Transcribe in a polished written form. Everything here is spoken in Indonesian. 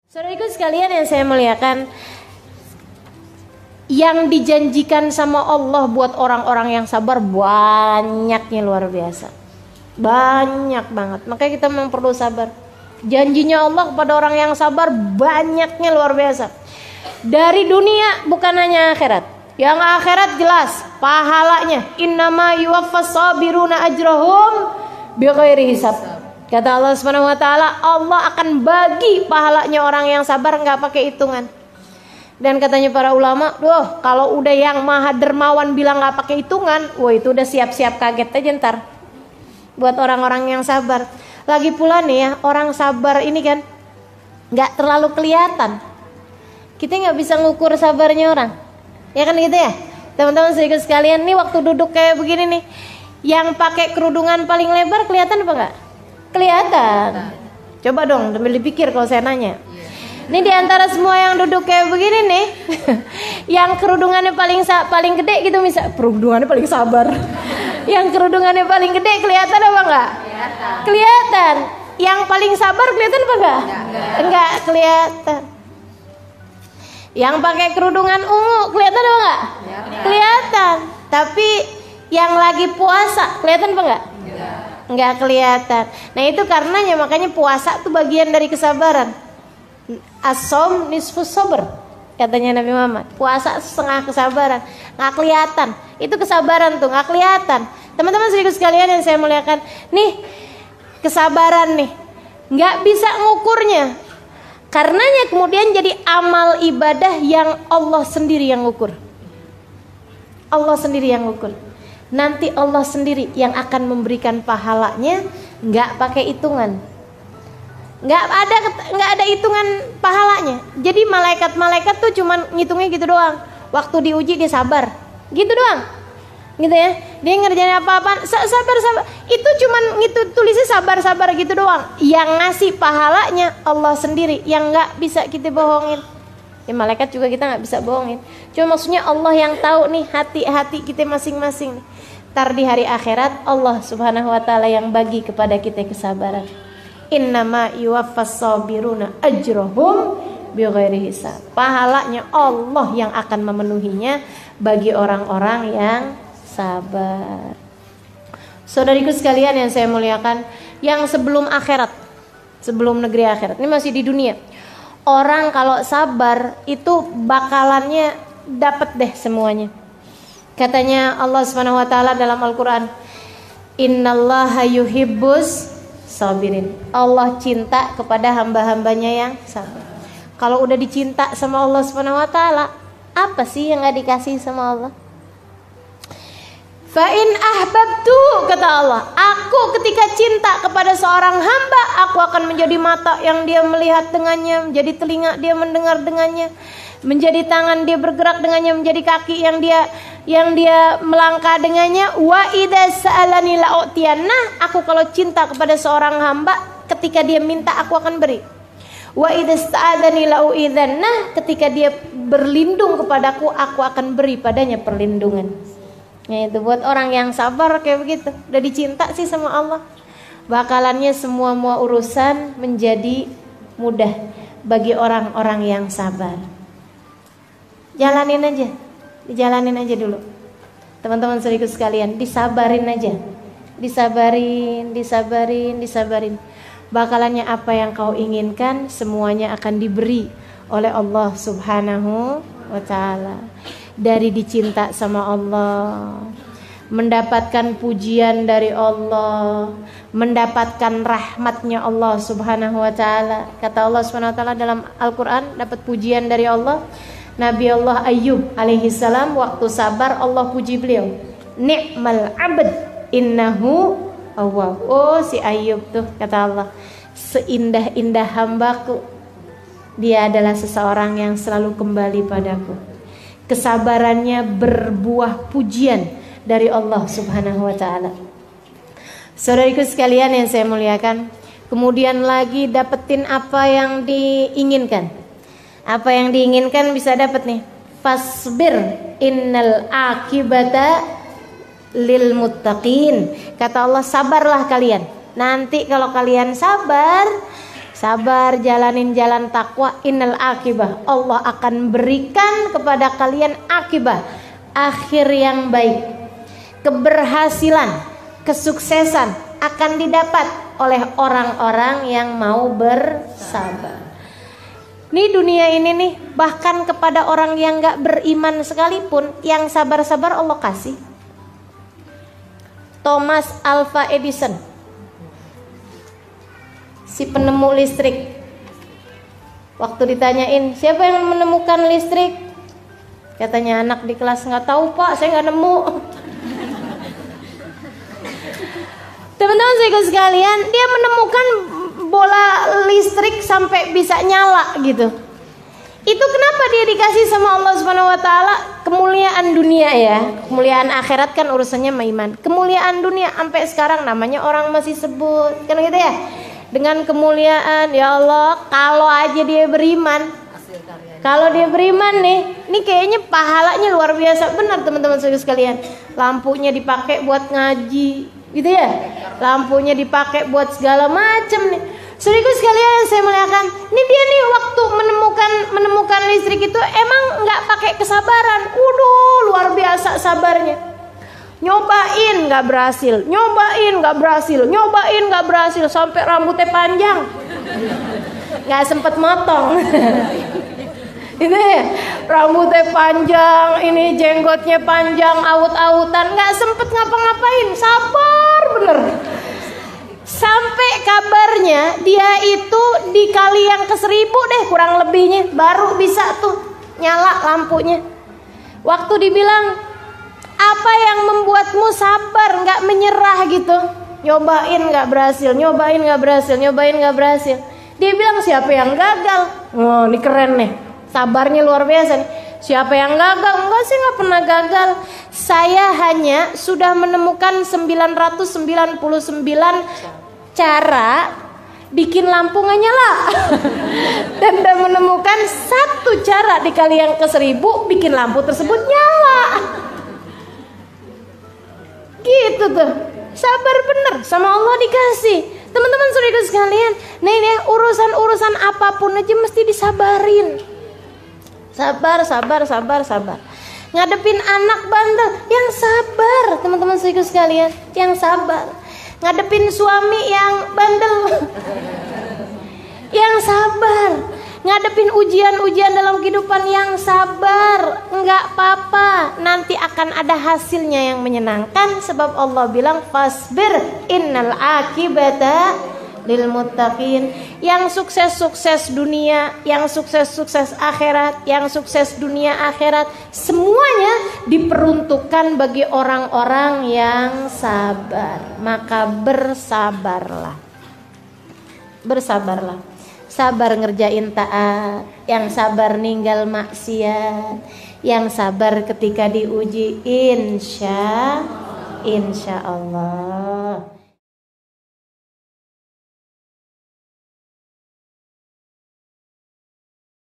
Saudaraku sekalian yang saya muliakan, yang dijanjikan sama Allah buat orang-orang yang sabar banyaknya luar biasa. Banyak banget. Makanya kita memang perlu sabar. Janjinya Allah kepada orang yang sabar banyaknya luar biasa. Dari dunia bukan hanya akhirat. Yang akhirat jelas pahalanya. Innama yuwaffas sabiruna ajrahum bighairi hisab. Kata Allah Subhanahu wa taala, Allah akan bagi pahalanya orang yang sabar enggak pakai hitungan. Dan katanya para ulama, kalau udah yang maha dermawan bilang enggak pakai hitungan, wah itu udah siap-siap kaget aja ntar. Buat orang-orang yang sabar. Lagi pula nih ya, orang sabar ini kan enggak terlalu kelihatan. Kita enggak bisa ngukur sabarnya orang. Ya kan gitu ya? Teman-teman sedikit sekalian, nih waktu duduk kayak begini nih, yang pakai kerudungan paling lebar kelihatan apa enggak? Kelihatan. Coba dong sambil dipikir kalau saya nanya. Ini di antara semua yang duduk kayak begini nih, yang kerudungannya paling gede gitu, misal kerudungannya paling sabar. Yang kerudungannya paling gede kelihatan apa enggak? Kelihatan. Yang paling sabar kelihatan apa enggak? Enggak kelihatan. Yang pakai kerudungan ungu kelihatan apa enggak? Kelihatan. Tapi yang lagi puasa kelihatan apa enggak? Enggak kelihatan. Nah itu karenanya makanya puasa itu bagian dari kesabaran. As-shaum nisfus sabr, katanya Nabi Muhammad. Puasa setengah kesabaran. Nggak kelihatan. Itu kesabaran tuh nggak kelihatan. Teman-teman sedikit sekalian yang saya muliakan, nih kesabaran nih nggak bisa ngukurnya. Karenanya kemudian jadi amal ibadah yang Allah sendiri yang ngukur. Allah sendiri yang ngukur. Nanti Allah sendiri yang akan memberikan pahalanya, nggak pakai hitungan, nggak ada hitungan pahalanya. Jadi malaikat tuh cuman ngitungnya gitu doang. Waktu diuji dia sabar, gitu doang, gitu ya. Dia ngerjain apa-apa, sabar. Itu cuman tulisnya sabar gitu doang. Yang ngasih pahalanya Allah sendiri, yang nggak bisa kita bohongin. Ya malaikat juga kita nggak bisa bohongin. Cuma maksudnya Allah yang tahu nih hati-hati kita masing-masing nih. Ntar di hari akhirat Allah Subhanahu wa taala yang bagi kepada kita kesabaran. Innama yuwaffas sabiruna ajrahum bighairi hisab. Pahalanya Allah yang akan memenuhinya bagi orang-orang yang sabar. Saudariku sekalian yang saya muliakan, yang sebelum akhirat, sebelum negeri akhirat, ini masih di dunia. Orang kalau sabar itu bakalannya dapat deh semuanya. Katanya Allah Subhanahu wa taala dalam Al-Qur'an, "Innallaha yuhibbus sabirin." Allah cinta kepada hamba-hambanya yang sabar. Kalau udah dicinta sama Allah Subhanahu wa taala, apa sih yang enggak dikasih sama Allah? Fa in ahbabtu, kata Allah, aku ketika cinta kepada seorang hamba, aku akan menjadi mata yang dia melihat dengannya, menjadi telinga dia mendengar dengannya, menjadi tangan dia bergerak dengannya, menjadi kaki yang dia melangkah dengannya. Wa idza sa'alani la'utiyanna, aku kalau cinta kepada seorang hamba, ketika dia minta aku akan beri. Wa idza sta'adzani la'uidzanna, ketika dia berlindung kepadaku, aku akan beri padanya perlindungan. Ya itu buat orang yang sabar kayak begitu. Udah dicinta sih sama Allah, bakalannya semua urusan menjadi mudah bagi orang-orang yang sabar. Jalanin aja dulu. Teman-teman saudaraku sekalian, disabarin aja. Disabarin. Bakalannya apa yang kau inginkan semuanya akan diberi oleh Allah Subhanahu wa taala. Dari dicinta sama Allah, mendapatkan pujian dari Allah, mendapatkan rahmatnya Allah Subhanahu wa taala. Kata Allah Subhanahu wa taala dalam Al-Qur'an, dapat pujian dari Allah. Nabi Allah Ayyub alaihi salam waktu sabar Allah puji beliau. Ni'mal 'abd innahu awwab. Oh si Ayyub tuh, kata Allah, seindah-indah hambaku, dia adalah seseorang yang selalu kembali padaku. Kesabarannya berbuah pujian dari Allah Subhanahu wa taala. Saudariku sekalian yang saya muliakan, kemudian lagi dapetin apa yang diinginkan. Apa yang diinginkan bisa dapat nih. Fasbir innal akibata lil muttaqin. Kata Allah, sabarlah kalian. Nanti kalau kalian sabar, sabar jalanin jalan takwa, innal akibah, Allah akan berikan kepada kalian akibah, akhir yang baik, keberhasilan, kesuksesan akan didapat oleh orang-orang yang mau bersabar. Nih dunia ini nih, bahkan kepada orang yang gak beriman sekalipun, yang sabar-sabar Allah kasih. Thomas Alva Edison, si penemu listrik, waktu ditanyain siapa yang menemukan listrik, katanya anak di kelas, nggak tahu pak, saya nggak nemu. Teman-teman saya sekalian, dia menemukan bola listrik sampai bisa nyala gitu. Itu kenapa dia dikasih sama Allah Subhanahu wa taala kemuliaan dunia ya. Kemuliaan akhirat kan urusannya sama iman. Kemuliaan dunia sampai sekarang namanya orang masih sebut kan gitu ya. Dengan kemuliaan, ya Allah, kalau aja dia beriman. Kalau dia beriman nih, ini kayaknya pahalanya luar biasa benar teman-teman sekalian. Lampunya dipakai buat ngaji, gitu ya. Lampunya dipakai buat segala macam nih. Saudaraku sekalian saya muliakan, ini dia nih waktu menemukan listrik itu emang nggak pakai kesabaran. Luar biasa sabarnya. Nyobain nggak berhasil, nyobain nggak berhasil sampai rambutnya panjang, nggak sempet motong. Ini rambutnya panjang, ini jenggotnya panjang, aut-autan, nggak sempet ngapa-ngapain, sabar bener. Sampai kabarnya dia itu dikali yang ke-1000 deh kurang lebihnya baru bisa tuh nyala lampunya. Waktu dibilang apa yang membuatmu sabar nggak menyerah gitu, nyobain nggak berhasil, nyobain nggak berhasil. Dia bilang siapa yang gagal? Oh ini keren nih, sabarnya luar biasa nih. Siapa yang gagal? Enggak sih, nggak pernah gagal. Saya hanya sudah menemukan 999 cara bikin lampu nggak nyala. Dan udah menemukan satu cara dikali yang ke-1000 bikin lampu tersebut nyala. Gitu tuh, sabar bener sama Allah dikasih. Teman-teman saudara sekalian, nah ini urusan apapun aja mesti disabarin. Sabar. Ngadepin anak bandel, yang sabar. Teman-teman saudara sekalian, yang sabar. Ngadepin suami yang bandel, yang sabar. Ngadepin ujian-ujian dalam kehidupan, yang sabar. Enggak apa-apa, nanti akan ada hasilnya yang menyenangkan. Sebab Allah bilang fasbir innal akibata lil muttaqin. Yang sukses dunia, yang sukses akhirat, yang sukses dunia akhirat, semuanya diperuntukkan bagi orang-orang yang sabar. Maka bersabarlah. Sabar ngerjain taat, yang sabar ninggal maksiat, yang sabar ketika diuji insya Allah.